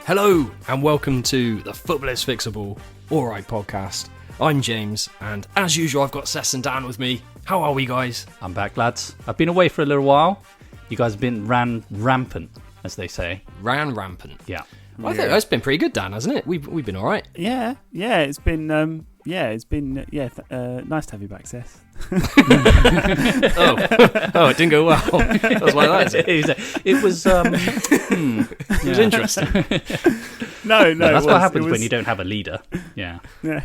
Hello and welcome to the Football is Fixable, Alright podcast. I'm James and as usual I've got Ces and Dan with me. How are we guys? I'm back, lads. I've been away for a little while. You guys have been ran rampant, as they say. Ran rampant. Yeah. I think it's been pretty good, Dan, hasn't it? We've been alright. Yeah, it's been nice to have you back, Seth. it didn't go well. That's why that is. It was It was interesting. No, that's what happens when you don't have a leader. Yeah. No,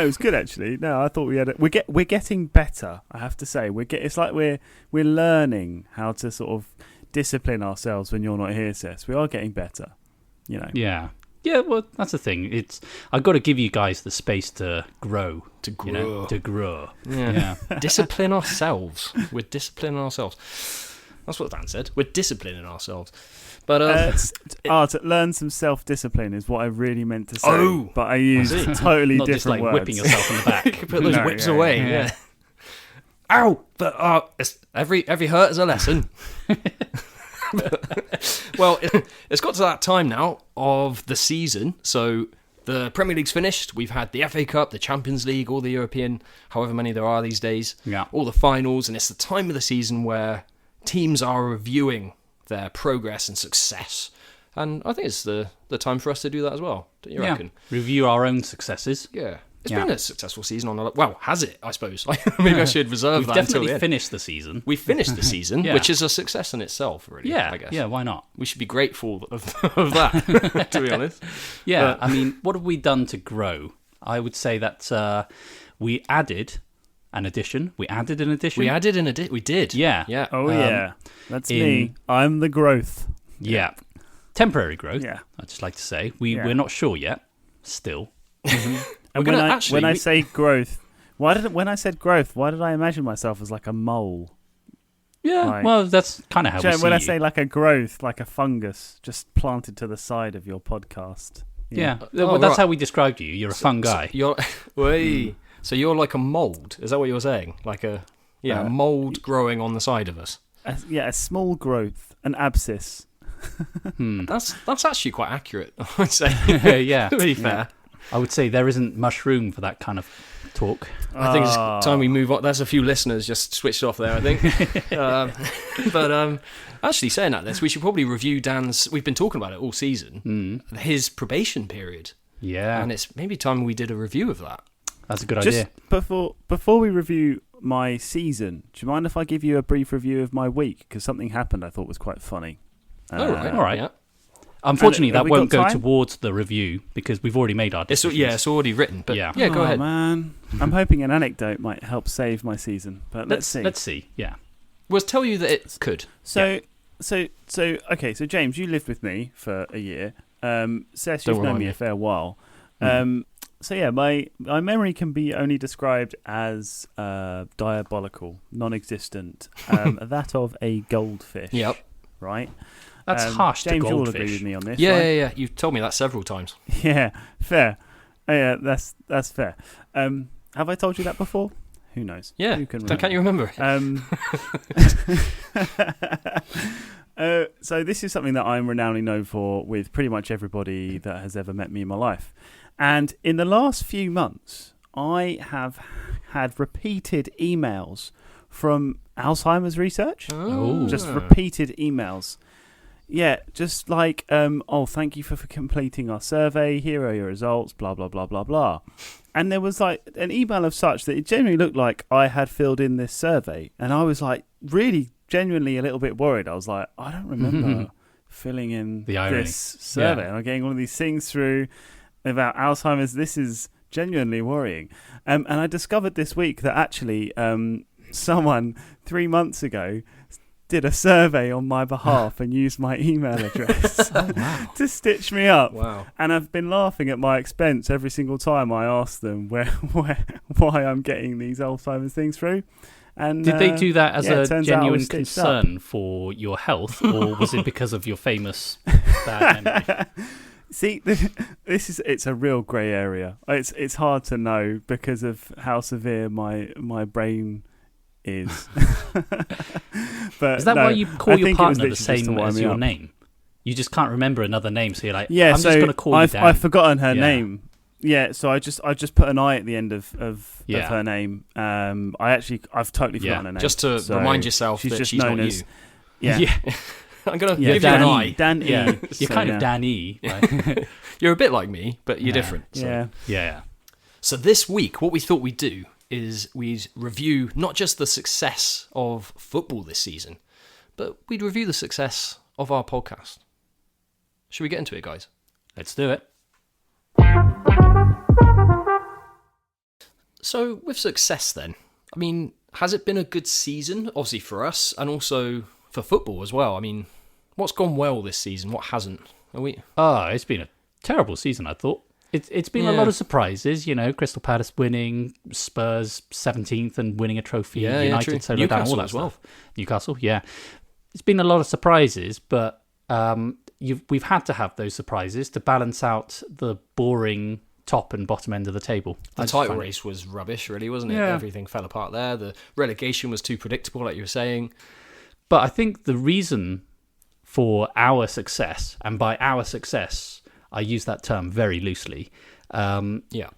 it was good actually. No, I thought we're getting better. I have to say, it's like we're learning how to sort of discipline ourselves when you're not here, Seth. We are getting better. You know. Yeah. Yeah, well, that's the thing. I've got to give you guys the space to grow. To grow. You know, to grow. Yeah. Discipline ourselves. We're disciplining ourselves. That's what Dan said. We're disciplining ourselves. But to learn some self-discipline is what I really meant to say. Oh, but I used totally not different just like words. whipping yourself in the back. Put those whips away. Yeah. Ow! But every hurt is a lesson. Well, it's got to that time now of the season. So the Premier League's finished. We've had the FA Cup, the Champions League, all the European, however many there are these days. Yeah. All the finals, and it's the time of the season where teams are reviewing their progress and success. And I think it's the time for us to do that as well. Don't you reckon? Review our own successes. Yeah. It's been a successful season has it, I suppose? Maybe I should reserve We've that definitely until the end. finished the season. We finished the season, which is a success in itself, really, Yeah, I guess. yeah, why not? We should be grateful of that, to be honest. Yeah, I mean, what have we done to grow? I would say that we added an addition. We did. Yeah. Yeah. Oh, yeah. That's me. I'm the growth. Yeah. Temporary growth, Yeah. I'd just like to say. We're not sure yet, still. And when I say growth, when I said growth, why did I imagine myself as like a mole? Yeah, well, that's kind of how we see when I you. say like a growth, like a fungus just planted to the side of your podcast. Yeah, well, that's how we described you. You're a fun guy. So you're like a mould. Is that what you're saying? Like a mould growing on the side of us. A small growth, an abscess. That's actually quite accurate, I'd say. Yeah, to be fair. I would say there isn't much room for that kind of talk. I think it's time we move on. There's a few listeners just switched off there, I think. But actually saying that, we should probably review Dan's, we've been talking about it all season, his probation period. Yeah. And it's maybe time we did a review of that. That's a good idea. Before we review my season, do you mind if I give you a brief review of my week? Because something happened I thought was quite funny. All right. Yeah. Unfortunately, that won't go towards the review because we've already made our decisions. It's already written. But yeah, go ahead. Man, I'm hoping an anecdote might help save my season. But let's see. Let's see. Yeah. We'll tell you that it could. So James, you lived with me for a year. Seth, you've known me a fair while. My memory can be only described as diabolical, non-existent. That of a goldfish. Yep. Right. That's harsh to James, goldfish. you'll agree with me on this. Yeah, right? yeah. You've told me that several times. Yeah, fair. Yeah, that's fair. Have I told you that before? Who knows? Yeah. Who can remember? Can't you remember? So this is something that I'm renownedly known for with pretty much everybody that has ever met me in my life. And in the last few months, I have had repeated emails from Alzheimer's research. Oh. Just repeated emails. Yeah, just like, thank you for completing our survey. Here are your results, blah, blah, blah, blah, blah. And there was like an email of such that it genuinely looked like I had filled in this survey. And I was like really genuinely a little bit worried. I was like, I don't remember filling in this survey. Yeah. And I'm getting all of these things through about Alzheimer's. This is genuinely worrying. And I discovered this week that actually someone 3 months ago did a survey on my behalf and used my email address to stitch me up. Wow. And I've been laughing at my expense every single time I ask them why I'm getting these Alzheimer's things through. And did they do that as a genuine concern for your health, or was it because of your famous bad memory? See, it's a real grey area. It's hard to know because of how severe my brain is. But is that why you call your partner the same as your name? You just can't remember another name, so you're like, Yeah, I'm so just going to call you Dan. I've forgotten her Yeah. name. Yeah, so I just put an I at the end of Yeah. her name. I've totally forgotten her name. Just to So remind yourself that just she's known not as, you. Yeah, I'm going to yeah, give you an Dan eye. E. Dan E. Yeah. So, You're kind yeah. of Danny. Right? You're a bit like me, but you're Yeah. different. So. Yeah. Yeah. So this week, what we thought we'd do is we'd review not just the success of football this season, but we'd review the success of our podcast. Should we get into it, guys? Let's do it. So with success then, I mean, has it been a good season? Obviously for us, and also for football as well. I mean, what's gone well this season? What hasn't? Are we? It's been a terrible season, I thought. It's been a Yeah. lot of surprises, Crystal Palace winning, Spurs 17th and winning a trophy, Yeah, United true. solo down, all Newcastle that as well. stuff. Newcastle, yeah. It's been a lot of surprises, but we've had to have those surprises to balance out the boring top and bottom end of the table. The I just title find it- race was rubbish, really, wasn't it? Yeah. Everything fell apart there. The relegation was too predictable, like you were saying. But I think the reason for our success, and by our success, I use that term very loosely, Yeah.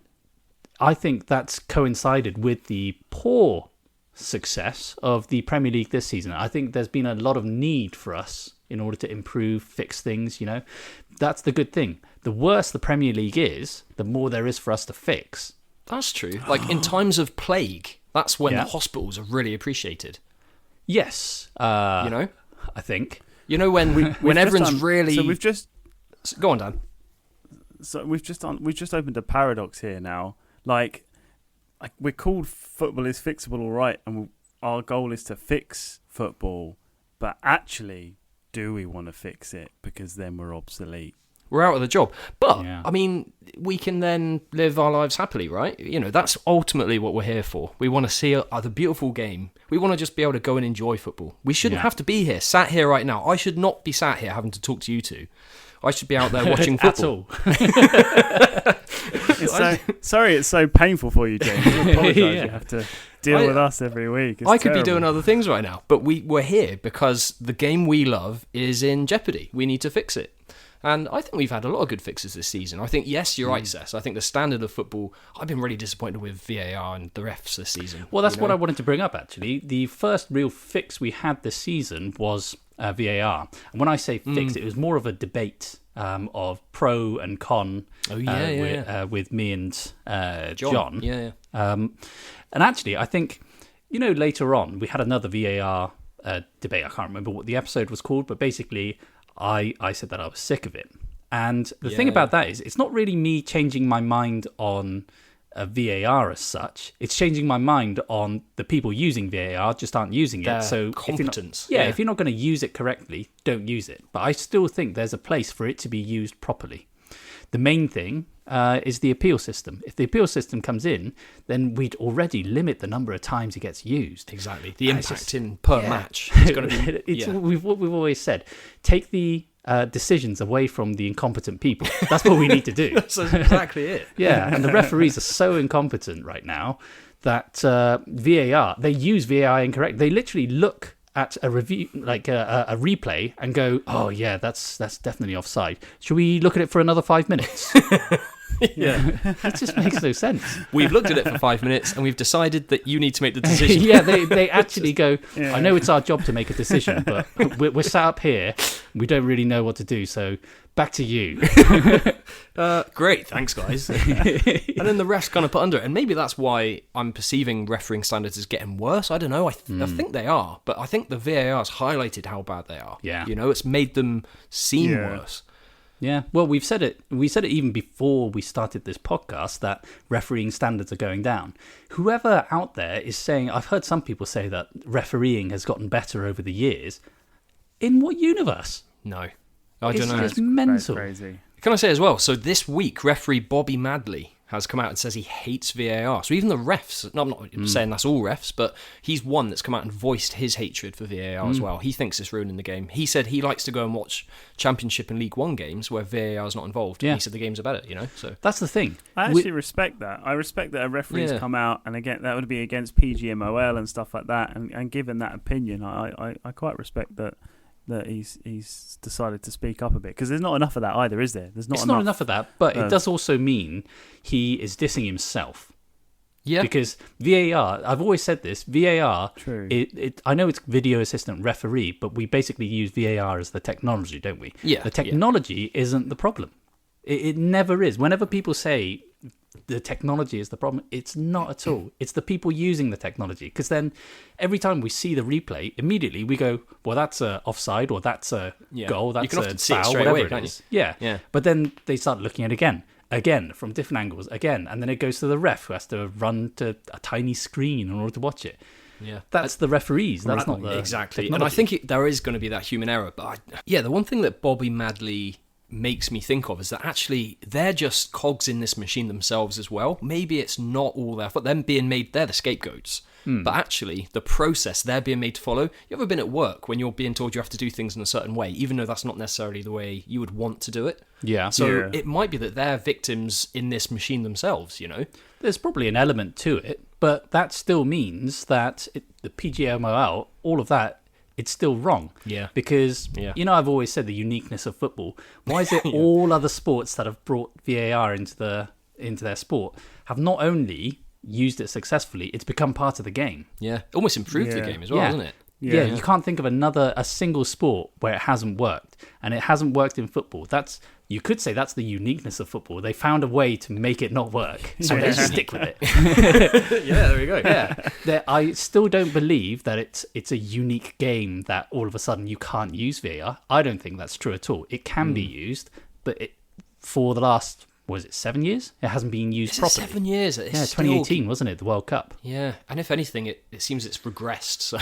I think that's coincided with the poor success of the Premier League this season. I think there's been a lot of need for us in order to improve, fix things, That's the good thing. The worse the Premier League is, the more there is for us to fix. That's true. Like in times of plague, that's when Yeah. the hospitals are really appreciated. Yes, I think. when We've everyone's just done- really So we've just go on, Dan. we've just opened a paradox here now. Like we're called Football is Fixable, all right, and our goal is to fix football, but actually, do we want to fix it? Because then we're obsolete. We're out of the job. But Yeah. I mean, we can then live our lives happily, right? That's ultimately what we're here for. We want to see the beautiful game. We want to just be able to go and enjoy football. We shouldn't Yeah. have to be here, sat here right now. I should not be sat here having to talk to you two. I should be out there watching football. At all. Sorry, it's so painful for you, James. I apologise. Yeah. You have to deal with us every week. It's I could be terrible. doing other things right now, but we're here because the game we love is in jeopardy. We need to fix it. And I think we've had a lot of good fixes this season. I think, yes, you're right, Sess. I think the standard of football, I've been really disappointed with VAR and the refs this season. Well, that's what I wanted to bring up, actually. The first real fix we had this season was VAR. And when I say fix, it was more of a debate of pro and con with me and John. Yeah. And actually, I think, later on, we had another VAR debate. I can't remember what the episode was called, but basically, I said that I was sick of it. And the thing about that is, it's not really me changing my mind on VAR as such. It's changing my mind on the people using VAR just aren't using Their it. So competence. if you're not going to use it correctly, don't use it. But I still think there's a place for it to be used properly. The main thing is the appeal system. If the appeal system comes in, then we'd already limit the number of times it gets used. Exactly. The And it's impact just- in per match is going to be... What we've always said. Take the decisions away from the incompetent people. That's what we need to do. That's exactly it. Yeah, and the referees are so incompetent right now that VAR, they use VAR incorrect. They literally look at a review, like a replay, and go, "Oh yeah, that's definitely offside. Should we look at it for another 5 minutes?" Yeah. It just makes no sense. We've looked at it for 5 minutes and we've decided that you need to make the decision. Yeah, they actually go, Yeah. I know it's our job to make a decision, but we're sat up here, we don't really know what to do, so back to you. Great, thanks guys. And then the refs kind of put under it. And maybe that's why I'm perceiving refereeing standards as getting worse. I don't know. I think they are. But I think the VAR has highlighted how bad they are. Yeah. It's made them seem worse. Yeah, well, we said it even before we started this podcast that refereeing standards are going down. Whoever out there is saying, I've heard some people say that refereeing has gotten better over the years. In what universe? No. I don't know. It's mental. That's crazy. Can I say as well, so this week, referee Bobby Madley has come out and says he hates VAR. So even the refs, no, I'm not saying that's all refs, but he's one that's come out and voiced his hatred for VAR as well. He thinks it's ruining the game. He said he likes to go and watch Championship and League One games where VAR is not involved. Yeah. He said the games are better, So That's the thing. I actually respect that. I respect that a referee's come out, and again, that would be against PGMOL and stuff like that. And given that opinion, I quite respect that that he's decided to speak up a bit, because there's not enough of that either, is there? There's not. It's not enough of that, but it does also mean he is dissing himself. Yeah. Because VAR, I've always said this, VAR, True. I know it's video assistant referee, but we basically use VAR as the technology, don't we? Yeah. The technology isn't the problem. It never is. Whenever people say the technology is the problem, it's not at all. It's the people using the technology. Because then every time we see the replay, immediately we go, well, that's a offside, or that's a goal, that's can often a see it foul, straight whatever away, it can't is. you? Yeah. Yeah. But then they start looking at it again, from different angles, again, and then it goes to the ref, who has to run to a tiny screen in order to watch it. Yeah, that's the referees. That's not the exactly. technology. And I think there is going to be that human error. But the one thing that Bobby Madley makes me think of is that actually they're just cogs in this machine themselves as well. Maybe it's not all their fault. Them being made, they're the scapegoats. But actually, the process they're being made to follow. You ever been at work when you're being told you have to do things in a certain way, even though that's not necessarily the way you would want to do it? Yeah. So it might be that they're victims in this machine themselves, you know? There's probably an element to it, but that still means that the PGMOL, all of that, it's still wrong. Yeah. Because, I've always said the uniqueness of football. Why is it all other sports that have brought VAR into their sport have not only used it successfully, it's become part of the game. Yeah. Almost improved the game as well, hasn't it? Yeah, you can't think of a single sport where it hasn't worked, and it hasn't worked in football. You could say that's the uniqueness of football. They found a way to make it not work, so they stick with it. Yeah, there we go. Yeah, I still don't believe that it's a unique game that all of a sudden you can't use VAR. I don't think that's true at all. It can be used, but for the last 7 years? It hasn't been used properly. 7 years. It's 2018, wasn't it? The World Cup. Yeah, and if anything, it seems it's regressed. So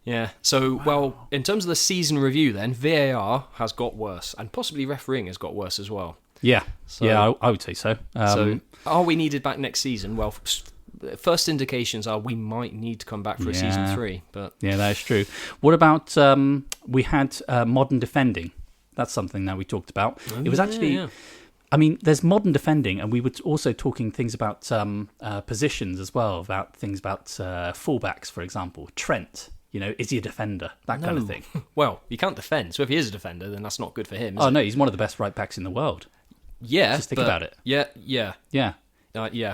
yeah. So, well, in terms of the season review, then VAR has got worse, and possibly refereeing has got worse as well. Yeah, I would say so. So, are we needed back next season? Well, first indications are we might need to come back for a season 3. But yeah, that is true. What about we had modern defending? That's something that we talked about. It was actually. Yeah. I mean, there's modern defending, and we were also talking things about positions as well, about things about fullbacks, for example. Trent, is he a defender? That kind of thing. Well, he can't defend, so if he is a defender, then that's not good for him. No, he's one of the best right backs in the world. Yeah, just think about it. Yeah.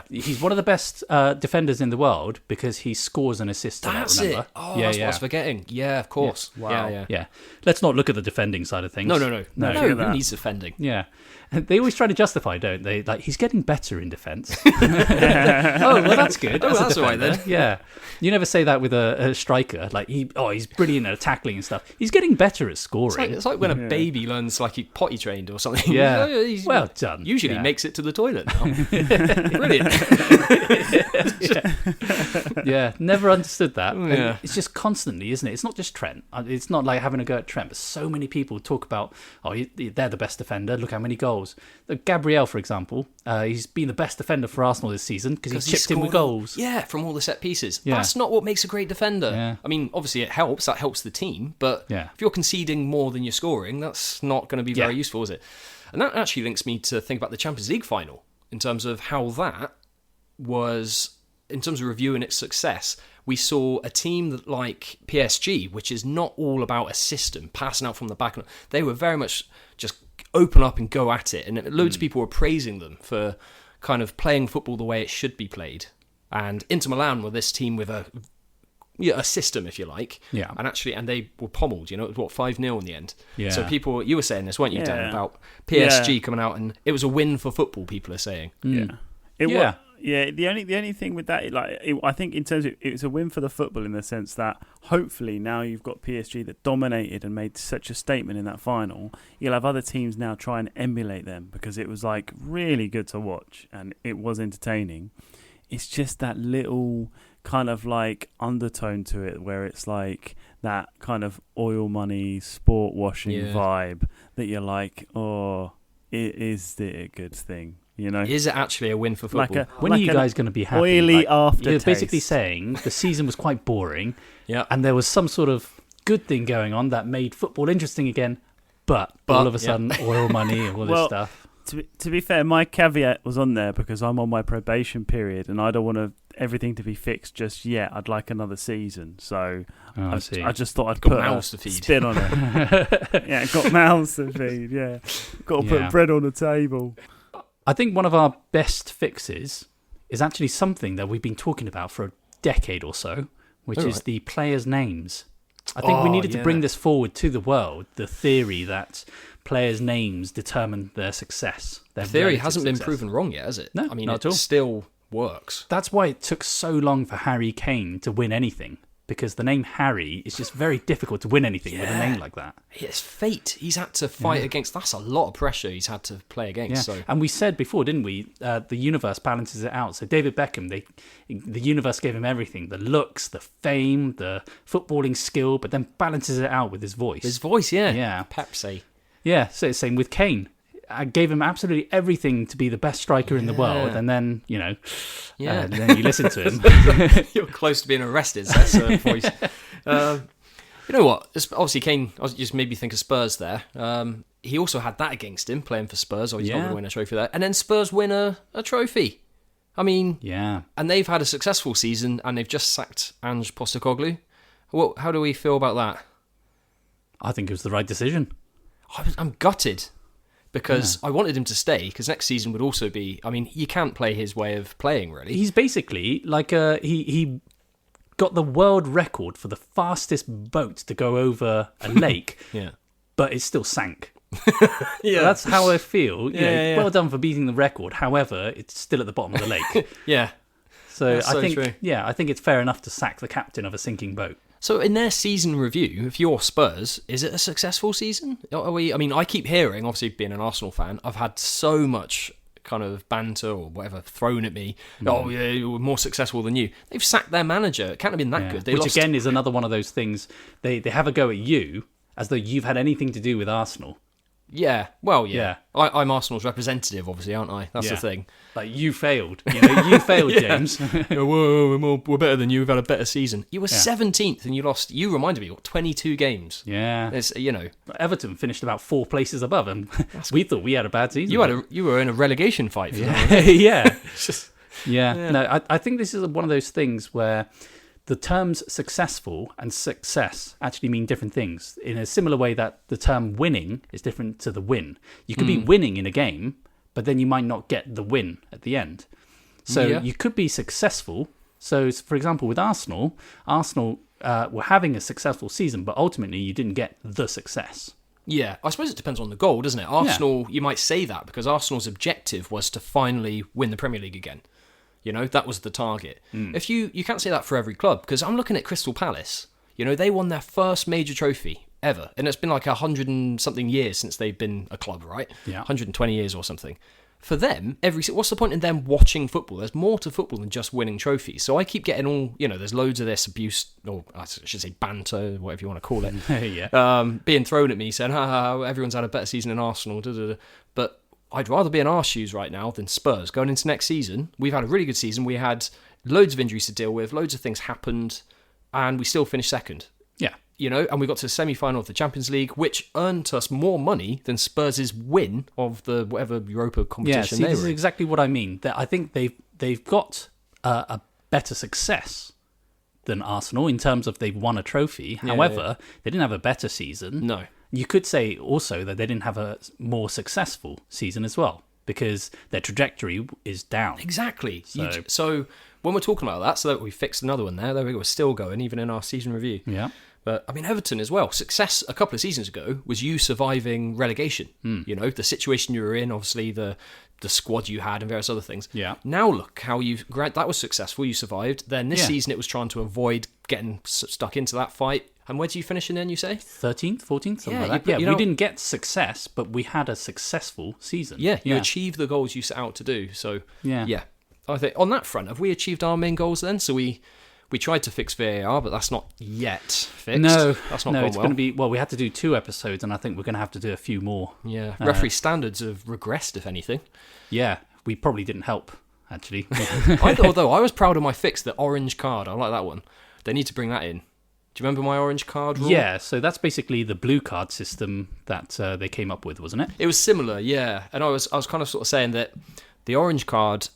He's one of the best defenders in the world because he scores and assists. That's remember? It. Oh, that's what I was forgetting. Yeah, of course. Yeah. Wow. Yeah. Let's not look at the defending side of things. No. Who needs defending? Yeah. They always try to justify, don't they? Like, he's getting better in defence. Oh, well, that's good. That's all right then. Yeah. You never say that with a striker. Like, he's brilliant at tackling and stuff. He's getting better at scoring. It's like when a baby learns, like, he potty trained or something. Yeah. Well done. Usually makes it to the toilet now. Brilliant. Yeah. Never understood that. Yeah. It's just constantly, isn't it? It's not just Trent. It's not like having a go at Trent, but so many people talk about, they're the best defender. Look how many goals. Gabriel, for example, he's been the best defender for Arsenal this season because he's chipped in with goals. Yeah, from all the set pieces. Yeah. That's not what makes a great defender. Yeah. I mean, obviously it helps. That helps the team. But if you're conceding more than you're scoring, that's not going to be very useful, is it? And that actually links me to think about the Champions League final in terms of how that was, in terms of reviewing its success. We saw a team that, like PSG, which is not all about a system, passing out from the back. They were very much just open up and go at it. And loads of people were praising them for kind of playing football the way it should be played. And Inter Milan were this team with a system, if you like. Yeah. And they were pommeled, it was 5-0 in the end. Yeah. So you were saying this, weren't you, Dan, about PSG coming out, and it was a win for football, people are saying. Yeah. The only thing with that, I think in terms of it's a win for the football in the sense that hopefully now you've got PSG that dominated and made such a statement in that final. You'll have other teams now try and emulate them because it was like really good to watch and it was entertaining. It's just that little kind of like undertone to it where it's like that kind of oil money sport washing vibe that you're like, is it a good thing? Is it actually a win for football? When are you guys going to be happy? Oily aftertaste. You're basically saying the season was quite boring, and there was some sort of good thing going on that made football interesting again, but all of a sudden, oil money and all this stuff. To be fair, my caveat was on there because I'm on my probation period and I don't want to everything to be fixed just yet. I'd like another season. So I see. I just thought I'd Got put mouths a to feed. spin on it. Yeah, got mouths to feed. Yeah, got to Yeah. put bread on the table. I think one of our best fixes is actually something that we've been talking about for a decade or so, which is the players' names. I think we needed to bring this forward to the world, the theory that players' names determine their success. Their The theory relative hasn't been success. proven wrong yet, has it? No, I mean, not it at all. still works. That's why it took so long for Harry Kane to win anything, because the name Harry is just very difficult to win anything with a name like that. It's fate. He's had to fight against. That's a lot of pressure he's had to play against. Yeah. So And we said before, didn't we? The universe balances it out. So David Beckham, the universe gave him everything: the looks, the fame, the footballing skill, but then balances it out with his voice. his voice, yeah, Yeah. Pepsi. Yeah, so it's the same with Kane. I gave him absolutely everything to be the best striker in the world, and then then you listen to him. You're close to being arrested. So that's a voice. You know what? Obviously, Kane just made me think of Spurs there. He also had that against him, playing for Spurs. Or he's not going to win a trophy there. And then Spurs win a trophy. I mean, Yeah. and they've had a successful season, and they've just sacked Ange Postecoglou. How do we feel about that? I think it was the right decision. I'm gutted because I wanted him to stay because next season would also be. I mean, you can't play his way of playing really. He's basically like he got the world record for the fastest boat to go over a lake, Yeah, but it still sank. yeah, That's how I feel. You know, yeah. Well done for beating the record. However, it's still at the bottom of the lake. yeah. So That's I so think, true. I think it's fair enough to sack the captain of a sinking boat. So in their season review, if you're Spurs, is it a successful season? Are we? I mean, I keep hearing, obviously being an Arsenal fan, I've had so much kind of banter or whatever thrown at me. Oh, yeah, we're more successful than you. They've sacked their manager. It can't have been that Yeah. good. They Which lost. again is another one of those things. They have a go at you as though you've had anything to do with Arsenal. Yeah, well, Yeah. I'm Arsenal's representative, obviously, aren't I? That's the Yeah. thing. Like you failed. You failed, James. Whoa, we're better than you. We've had a better season. You were 17th and you lost. You reminded me, 22 games. Yeah. It's, Everton finished about 4 places above, and we thought we had a bad season. you were in a relegation fight for that. yeah. It's just, Yeah. No, I think this is one of those things where the terms successful and success actually mean different things in a similar way that the term winning is different to the win. You could be winning in a game, but then you might not get the win at the end. So Yeah. you could be successful. So, for example, with Arsenal were having a successful season, but ultimately you didn't get the success. yeah, I suppose it depends on the goal, doesn't it? Arsenal, you might say that because Arsenal's objective was to finally win the Premier League again. That was the target. If you can't say that for every club because I'm looking at Crystal Palace. They won their first major trophy ever, and it's been like 100 and something years since they've been a club, right? Yeah. 120 years or something. For them, what's the point in them watching football? There's more to football than just winning trophies. So I keep getting all, there's loads of this abuse, or I should say banter, whatever you want to call it, Yeah. being thrown at me saying, everyone's had a better season in Arsenal, But I'd rather be in our shoes right now than Spurs. Going into next season, we've had a really good season. We had loads of injuries to deal with, loads of things happened, and we still finished second. Yeah. And we got to the semi-final of the Champions League, which earned us more money than Spurs' win of the whatever Europa Yeah, competition see, they this were is in. exactly what I mean. That I think they've got a better success than Arsenal in terms of they've won a trophy. However, they didn't have a better season. No. You could say also that they didn't have a more successful season as well because their trajectory is down. Exactly. So- So when we're talking about that, so that we fixed another one there we go, we're still going, even in our season review. Yeah. But, I mean, Everton as well. Success a couple of seasons ago was you surviving relegation. The situation you were in, obviously the squad you had and various other things. Yeah. Now look how that was successful. You survived. Then this Yeah. season it was trying to avoid getting stuck into that fight. And where do you finish in then, you say? 13th, 14th, something Yeah, like that. but, Yeah, you we know- didn't get success, but we had a successful season. Yeah, you achieved the goals you set out to do. So, Yeah. I think on that front, have we achieved our main goals then? So we tried to fix VAR, but that's not yet fixed. No, that's not no, gone it's well. going to be, we had to do 2 episodes, and I think we're going to have to do a few more. Yeah, referee standards have regressed, if anything. Yeah, we probably didn't help, actually. Although I was proud of my fix, the orange card. I like that one. They need to bring that in. Do you remember my orange card rule? Yeah, so that's basically the blue card system that they came up with, wasn't it? It was similar, yeah. And I was kind of sort of saying that the orange card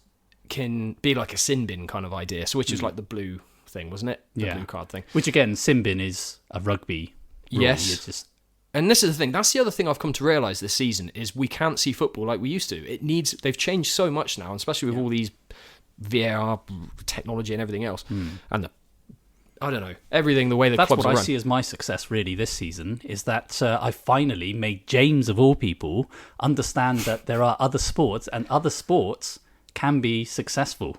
can be like a sin bin kind of idea. So which is like the blue thing, wasn't it? The blue card thing. Which again, sin bin is a rugby rule. Yes. And this is the thing. That's the other thing I've come to realise this season is we can't see football like we used to. They've changed so much now, especially with all these VAR technology and everything else. And I don't know, everything, the way the clubs are run. That's what I see as my success really this season, is that I finally made James, of all people, understand that there are other sports and other sports can be successful.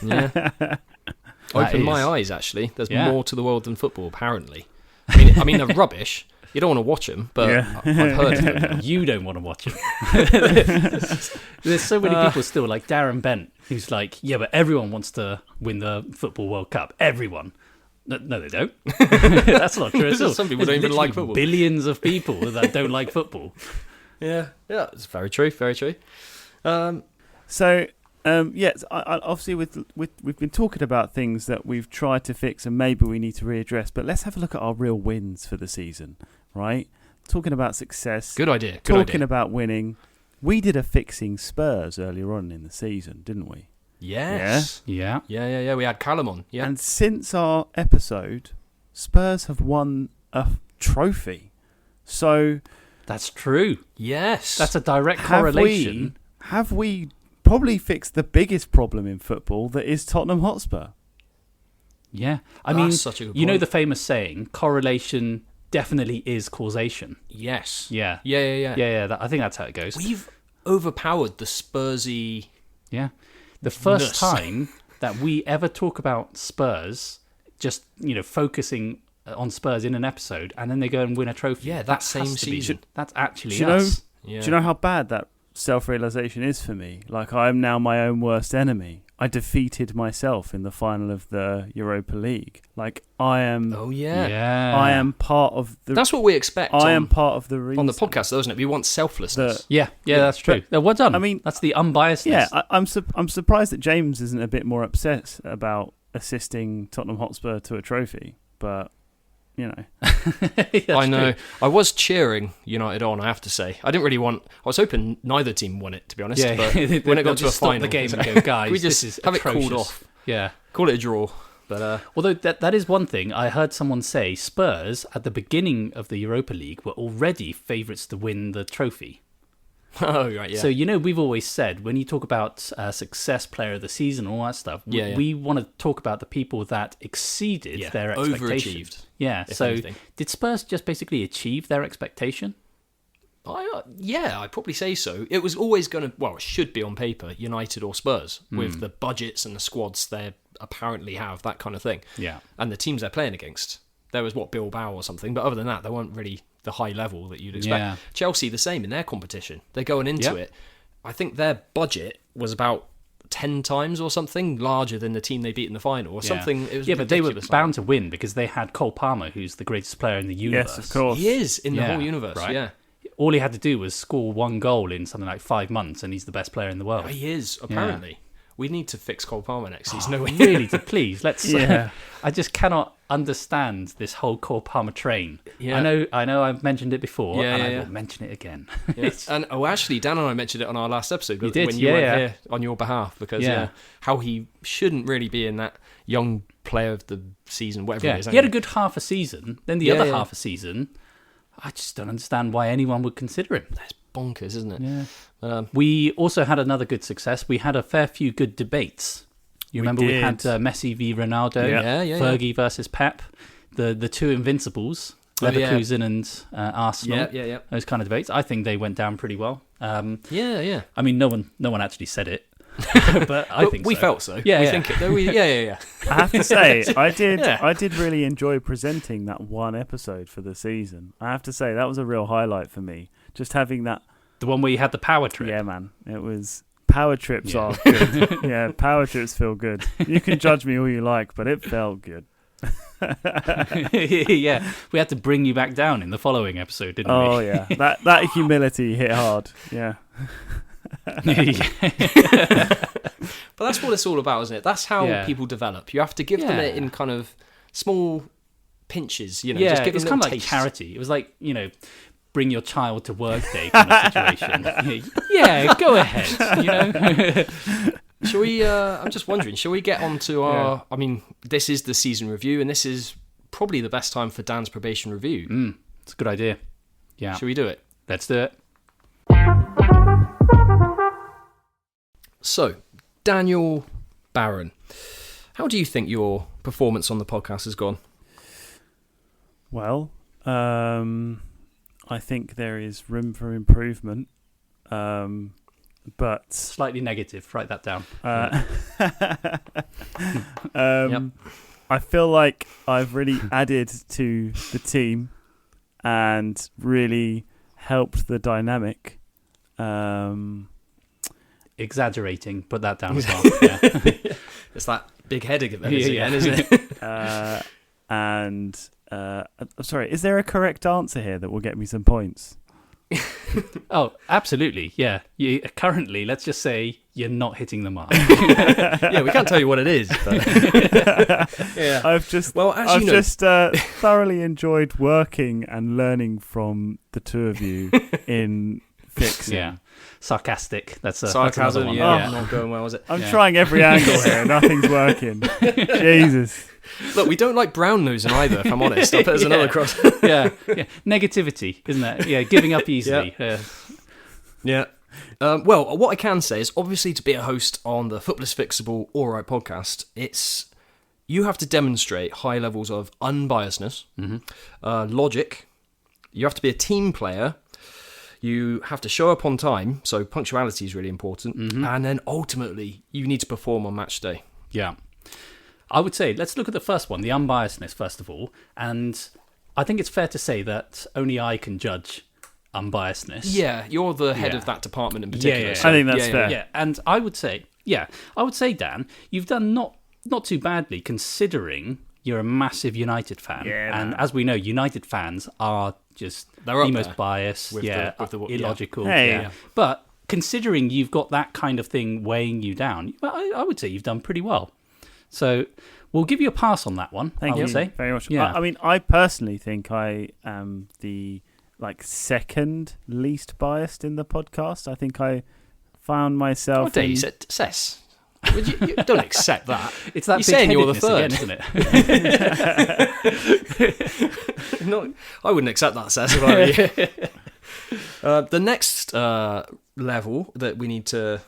Yeah. Opened my eyes, actually. There's more to the world than football, apparently. I mean, they're rubbish. You don't want to watch them, but I've heard of them. You don't want to watch them. There's so many people still, like Darren Bent, who's like, yeah, but everyone wants to win the Football World Cup. Everyone. No, they don't. That's not true at all. Some people don't even like football. Billions of people that don't like football. Yeah, it's very true, very true. Yes, obviously we've been talking about things that we've tried to fix and maybe we need to readdress, but let's have a look at our real wins for the season, right? Talking about success. Good idea. Talking about winning. We did a fixing Spurs earlier on in the season, didn't we? Yes. Yeah. We had Callum on. Yeah. And since our episode, Spurs have won a trophy. So that's true. Yes. That's a direct correlation. Have we probably fixed the biggest problem in football, that is Tottenham Hotspur? Yeah. I mean, such a good you know point. the famous saying, correlation definitely is causation. Yes. Yeah. Yeah. I think that's how it goes. We've overpowered the Spursy. Yeah. The first time that we ever talk about Spurs, just, focusing on Spurs in an episode, and then they go and win a trophy. Yeah, that same season. That's actually do us. Do you know how bad that self-realization is for me? Like, I am now my own worst enemy. I defeated myself in the final of the Europa League. Like, I am. Oh yeah. I am part of the. That's what we expect. I am part of the reason on the podcast, though, isn't it? We want selflessness. Yeah, that's true. Well done. I mean, that's the unbiasedness. Yeah, I'm surprised that James isn't a bit more upset about assisting Tottenham Hotspur to a trophy, but. I know. True. I was cheering United on, I have to say. I didn't really want. I was hoping neither team won it, to be honest. Yeah, but when it got to a final, the game and go, guys, we just this is have atrocious. It called off. Yeah, call it a draw. But although that is one thing, I heard someone say Spurs at the beginning of the Europa League were already favourites to win the trophy. Oh, right, yeah. So, we've always said, when you talk about success player of the season, all that stuff, we want to talk about the people that exceeded their expectation. Overachieved. Yeah, so anything. Did Spurs just basically achieve their expectation? I'd probably say so. It was always going to, it should be on paper, United or Spurs, with the budgets and the squads they apparently have, that kind of thing. Yeah. And the teams they're playing against. There was, Bilbao or something, but other than that, they weren't really the high level that you'd expect. Yeah. Chelsea, the same in their competition. They're going into it. I think their budget was about 10 times or something larger than the team they beat in the final or something. It was but they were bound to win because they had Cole Palmer, who's the greatest player in the universe. Yes, of course. He is in the whole universe, right? Yeah. All he had to do was score one goal in something like 5 months and he's the best player in the world. He is, apparently. Yeah. We need to fix Cole Palmer next season. Really, please, let's. I just cannot understand this whole Cole Palmer train. Yeah. I know. I've mentioned it before, and I will mention it again. Yeah. And actually, Dan and I mentioned it on our last episode when you were here on your behalf, because how he shouldn't really be in that young player of the season, whatever it is. He had a good half a season. Then the other half a season, I just don't understand why anyone would consider him. That's bonkers, isn't it? Yeah. We also had another good success. We had a fair few good debates. You remember we had Messi v Ronaldo, Fergie versus Pep, the two invincibles, Leverkusen and Arsenal. Yeah. Those kind of debates. I think they went down pretty well. I mean, no one actually said it, but I think we so. felt so. Yeah, Think it. I have to say, I did really enjoy presenting that one episode for the season. I have to say that was a real highlight for me. Just having that. The one where you had the power trip. Yeah, man. It was. Power trips are good. Yeah, power trips feel good. You can judge me all you like, but it felt good. Yeah, we had to bring you back down in the following episode, didn't we? Oh, yeah. That humility hit hard. Yeah. But that's what it's all about, isn't it? That's how people develop. You have to give them it in kind of small pinches, Yeah, just give it's them kind of like charity. It was like, bring your child to work day kind of situation. Yeah, go ahead. Shall we? I'm just wondering. Shall we get on to our? I mean, this is the season review, and this is probably the best time for Dan's probation review. It's a good idea. Yeah. Shall we do it? Let's do it. So, Daniel Barron, how do you think your performance on the podcast has gone? Well, I think there is room for improvement, but Slightly negative. Write that down. Yep. I feel like I've really added to the team and really helped the dynamic. Exaggerating. Put that down as well. Yeah. It's that big heading of it Yeah. again, isn't it? And I'm sorry, is there a correct answer here that will get me some points? Oh, absolutely. Yeah. Currently, let's just say you're not hitting the mark. Yeah, we can't tell you what it is. But yeah. I've just thoroughly enjoyed working and learning from the two of you in fixing. Yeah. Sarcastic. That's Sarcasm, another one. yeah, not going well, is it? I'm trying every angle here. Nothing's working. Jesus. Look, we don't like brown nosing either, if I'm honest. I'll put as another cross. Yeah. Negativity, isn't it? Yeah, giving up easily. Yeah. Well, what I can say is, obviously, to be a host on the Football is Fixable All Right podcast, you have to demonstrate high levels of unbiasedness, logic. You have to be a team player. You have to show up on time, so punctuality is really important. And then ultimately, you need to perform on match day. Yeah. I would say, let's look at the first one, the unbiasedness, first of all. And I think it's fair to say that only I can judge unbiasedness. Yeah, you're the head of that department in particular. So, I think that's fair. Yeah, and I would say, Dan, you've done not too badly considering you're a massive United fan. Yeah, and as we know, United fans are just They're up the most there biased, with the illogical. Hey. Yeah. But considering you've got that kind of thing weighing you down, I would say you've done pretty well. So we'll give you a pass on that one. Thank I you would say. very much. Yeah. I mean, I personally think I am the second least biased in the podcast. I think I found myself. What day you said Cess? You don't accept that. It's that You're saying you're the third, again, isn't it? I wouldn't accept that, Cess, if I were you. The next level that we need to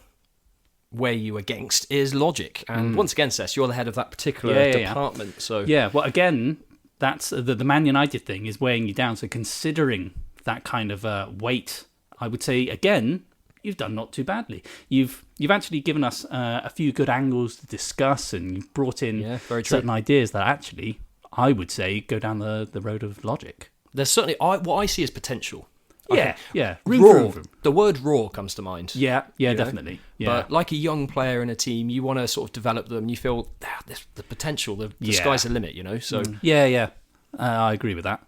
weigh you against is logic. And once again, Cess, you're the head of that particular department. Yeah. So yeah, well, again, that's the Man United thing is weighing you down. So considering that kind of weight, I would say, again, you've done not too badly. You've actually given us a few good angles to discuss, and you've brought in certain ideas that actually, I would say, go down the road of logic. There's certainly what I see as potential. Yeah. Raw. The word raw comes to mind. Yeah, definitely. Yeah. But like a young player in a team, you want to sort of develop them. You feel the potential, the sky's the limit, So Yeah. I agree with that.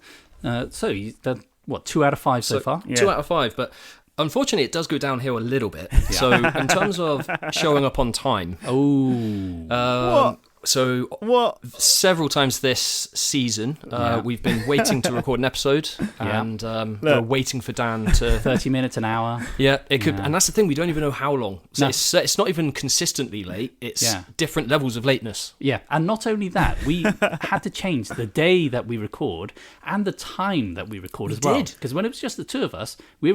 So you've done, 2 out of 5 so far? Yeah. 2 out of 5, but unfortunately, it does go downhill a little bit. Yeah. So, in terms of showing up on time, several times this season, we've been waiting to record an episode, and we're waiting for Dan to 30 minutes, an hour. Yeah, it could, and that's the thing. We don't even know how long. So it's not even consistently late. It's different levels of lateness. Yeah, and not only that, we had to change the day that we record and the time that we record as well. Because when it was just the two of us, we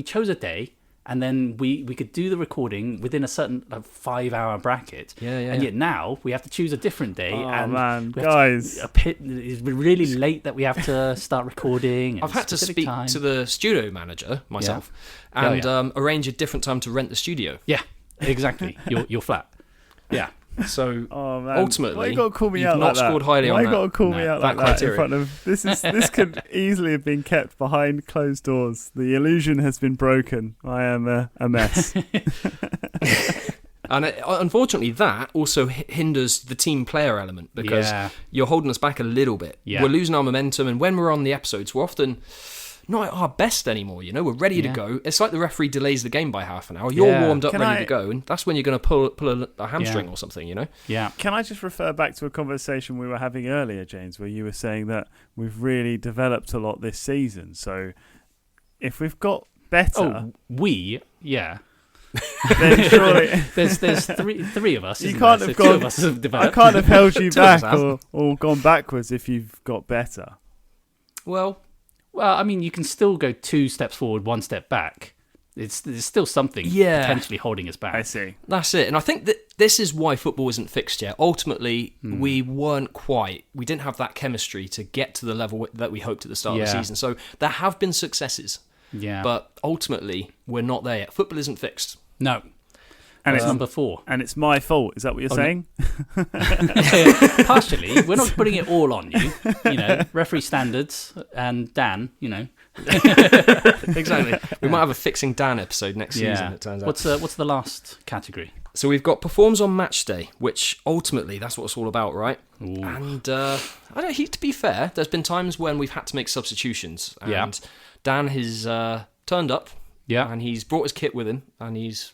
chose a day. And then we could do the recording within a certain 5-hour bracket. And yet now we have to choose a different day. Guys. It's really late that we have to start recording. I've had to speak to the studio manager myself and arrange a different time to rent the studio. Yeah, exactly. Your flat. Yeah. So ultimately, why you got to call me you've out not like that? scored highly Why on you got to call me out like that in front of this could easily have been kept behind closed doors. The illusion has been broken. I am a mess. And unfortunately, that also hinders the team player element because you're holding us back a little bit. Yeah. We're losing our momentum, and when we're on the episodes, we're often not at our best anymore. We're ready to go. It's like the referee delays the game by half an hour. You're warmed up, ready to go, and that's when you're going to pull a hamstring or something. Yeah. Can I just refer back to a conversation we were having earlier, James, where you were saying that we've really developed a lot this season. So if we've got better, then surely There's three of us. You Isn't can't there? have So two gone- of us have I developed. can't have held you Two of us back have. or gone backwards if you've got better. Well, Well, I mean, you can still go 2 steps forward, 1 step back. There's still something Yeah. potentially holding us back. I see. that's it. And I think that this is why football isn't fixed yet. Ultimately, we didn't have that chemistry to get to the level that we hoped at the start of the Yeah. season. So there have been successes, Yeah. but ultimately, we're not there yet. Football isn't fixed. No. And It's it's number 4. and it's my fault. Is that what you're Oh, no. saying? Partially. We're not putting it all on you. Referee standards and Dan, Exactly. We might have a Fixing Dan episode next season, it turns out. What's the last category? So we've got performs on match day, which ultimately that's what it's all about, right? Ooh. And to be fair, there's been times when we've had to make substitutions, and Yeah. Dan has turned up, Yeah. and he's brought his kit with him, and he's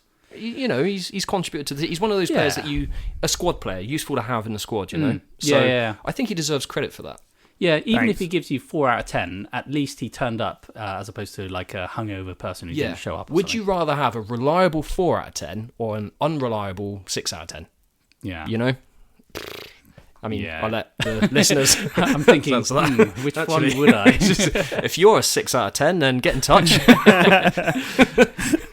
contributed to he's one of those players Yeah. that a squad player, useful to have in the squad, Yeah, So yeah. I think he deserves credit for that. Yeah, even Thanks. if he gives you 4 out of 10, at least he turned up, as opposed to like a hungover person who didn't show up. or Would something. you rather have a reliable 4 out of 10 or an unreliable 6 out of 10? Yeah. I mean, Yeah. I'll let the listeners. I'm thinking, That's that. which Actually, one would I? If you're a 6 out of 10, then get in touch.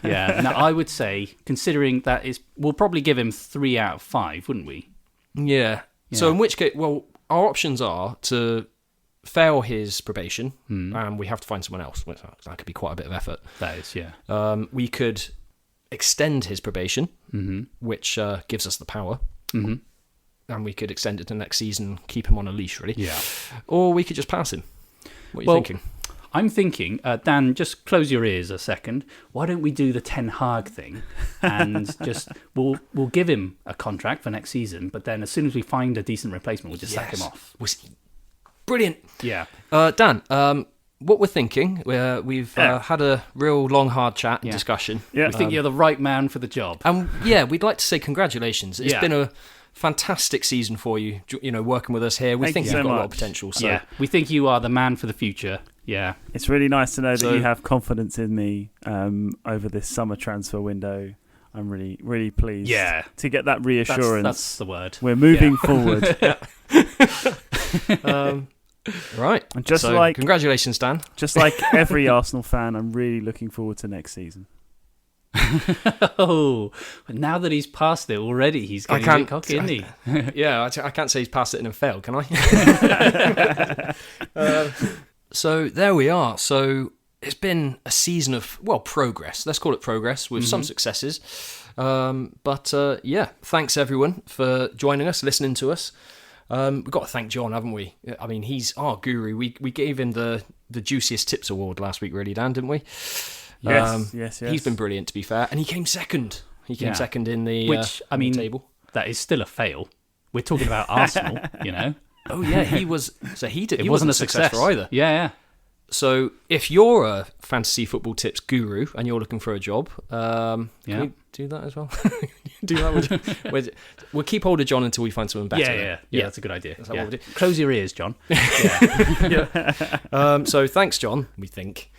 Yeah. Now, I would say, considering that we'll probably give him 3 out of 5, wouldn't we? Yeah. So Yeah. in which case, well, our options are to fail his probation, and we have to find someone else. Which that could be quite a bit of effort. That is, yeah. We could extend his probation, which gives us the power, and we could extend it to next season, keep him on a leash, really. Yeah. Or we could just pass him. What are you Well, thinking? I'm thinking, Dan, just close your ears a second. Why don't we do the Ten Hag thing, and just we'll give him a contract for next season, but then as soon as we find a decent replacement, we'll just sack him off. Brilliant. Yeah. Dan, what we're thinking, we've had a real long, hard chat and discussion. Yeah. We think you're the right man for the job. And we'd like to say congratulations. It's been a fantastic season for you, working with us here. We Thank think you you've so got a lot of much. potential. So Yeah. We think you are the man for the future. Yeah. It's really nice to know So- that you have confidence in me over this summer transfer window. I'm really, really pleased Yeah. to get that reassurance. That's the word. We're moving forward. right. And just So, like congratulations, Dan. just like every Arsenal fan, I'm really looking forward to next season. Oh, but now that he's passed it already, he's getting a bit cocky, isn't he? Yeah, I can't say he's passed it and failed, can I? So there we are. So it's been a season of, progress. Let's call it progress with some successes. But thanks everyone for joining us, listening to us. We've got to thank John, haven't we? I mean, he's our guru. We gave him the Juiciest Tips Award last week, really, Dan, didn't we? Yes. He's been brilliant, to be fair. And he came second. He came second in the, Which, I in the mean, table. that is still a fail. We're talking about Arsenal, Oh, yeah, he was. So he did. It He wasn't wasn't a success for either. Yeah. So if you're a fantasy football tips guru and you're looking for a job, can we do that as well? Do that. We'll keep hold of John until we find someone better. Yeah, that's a good idea. That's how we'll do. Close your ears, John. So thanks, John. We think.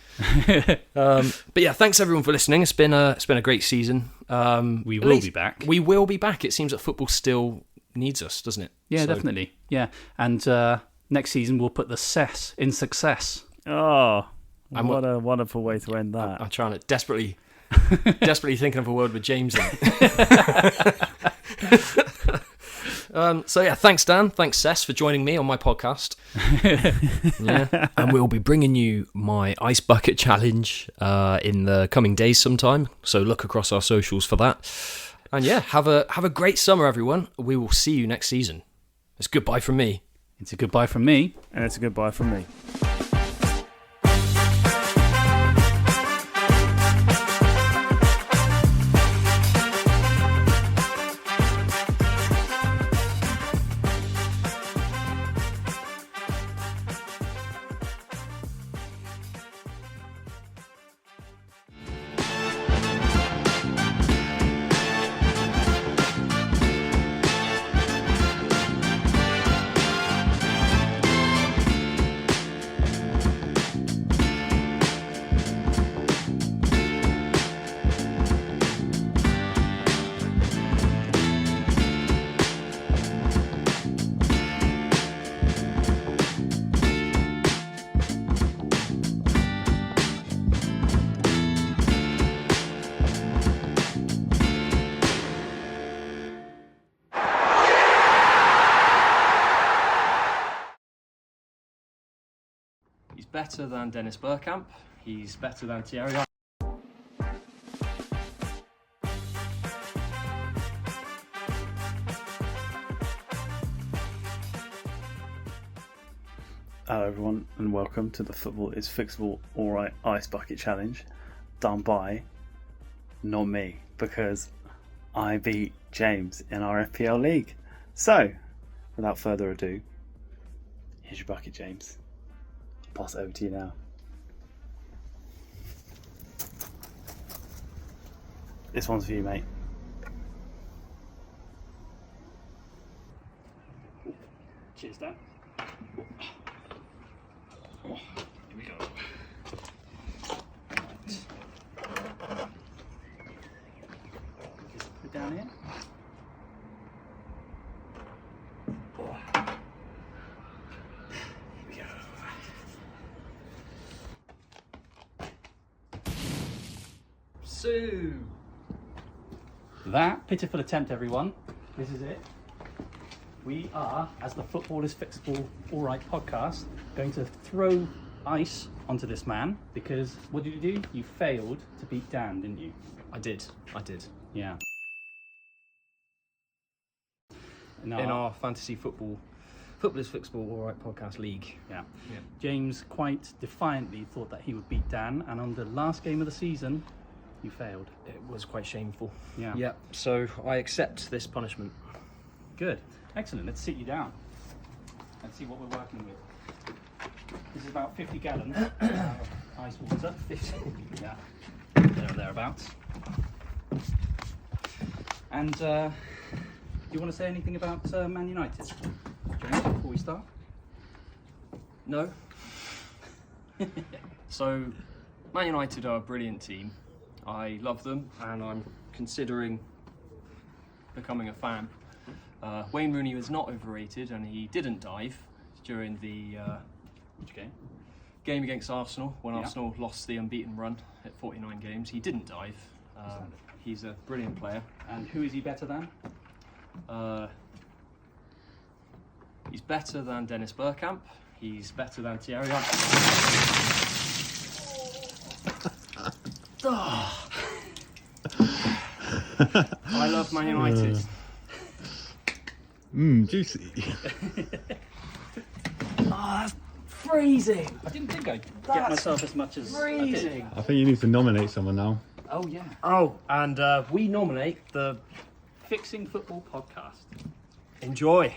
But yeah, thanks everyone for listening. It's been a great season. We will be back. We will be back. It seems that football still needs us, doesn't it? Yeah, So- definitely. Yeah, and next season we'll put the cess in success. Oh, And what a wonderful way to end that. I'm trying to desperately thinking of a word with James in it. So yeah, thanks Dan, thanks Cess for joining me on my podcast. And we'll be bringing you my ice bucket challenge in the coming days sometime. So look across our socials for that. And yeah, have a great summer, everyone. We will see you next season. It's goodbye from me. It's a goodbye from me. And it's a goodbye from me. better than Dennis Bergkamp. He's better than Thierry. Hello everyone and welcome to the Football is Fixable Alright Ice Bucket Challenge, done by not me, because I beat James in our FPL league. So, without further ado, here's your bucket, James. I'll pass it over to you now. This one's for you, mate. Cheers, Dan. Here we go. Just put it down here. Here we go. Sue! That pitiful attempt, everyone. This is it. We are, as the Football is Fixable Alright podcast, going to throw ice onto this man because what did you do? You failed to beat Dan, didn't you? I did. Yeah. In our fantasy Football is Fixable Alright podcast league. Yeah. James quite defiantly thought that he would beat Dan, and on the last game of the season, you failed. It was quite shameful. Yeah. Yeah, so I accept this punishment. Good. Excellent. Let's sit you down and see what we're working with. This is about 50 gallons of ice water. 50. Yeah. There or thereabouts. And do you want to say anything about Man United, James, before we start? No? So, Man United are a brilliant team. I love them and I'm considering becoming a fan. Wayne Rooney was not overrated and he didn't dive during the Which game? game against Arsenal when Yeah. Arsenal lost the unbeaten run at 49 games. He didn't dive. He's a brilliant player. And who is he better than? He's better than Dennis Bergkamp. He's better than Thierry. I love Man United. Juicy. That's freezing. I didn't think I'd get myself as much as I did. Freezing. I think you need to nominate someone now. Oh yeah. Oh, and we nominate the Fixing Football podcast. Enjoy.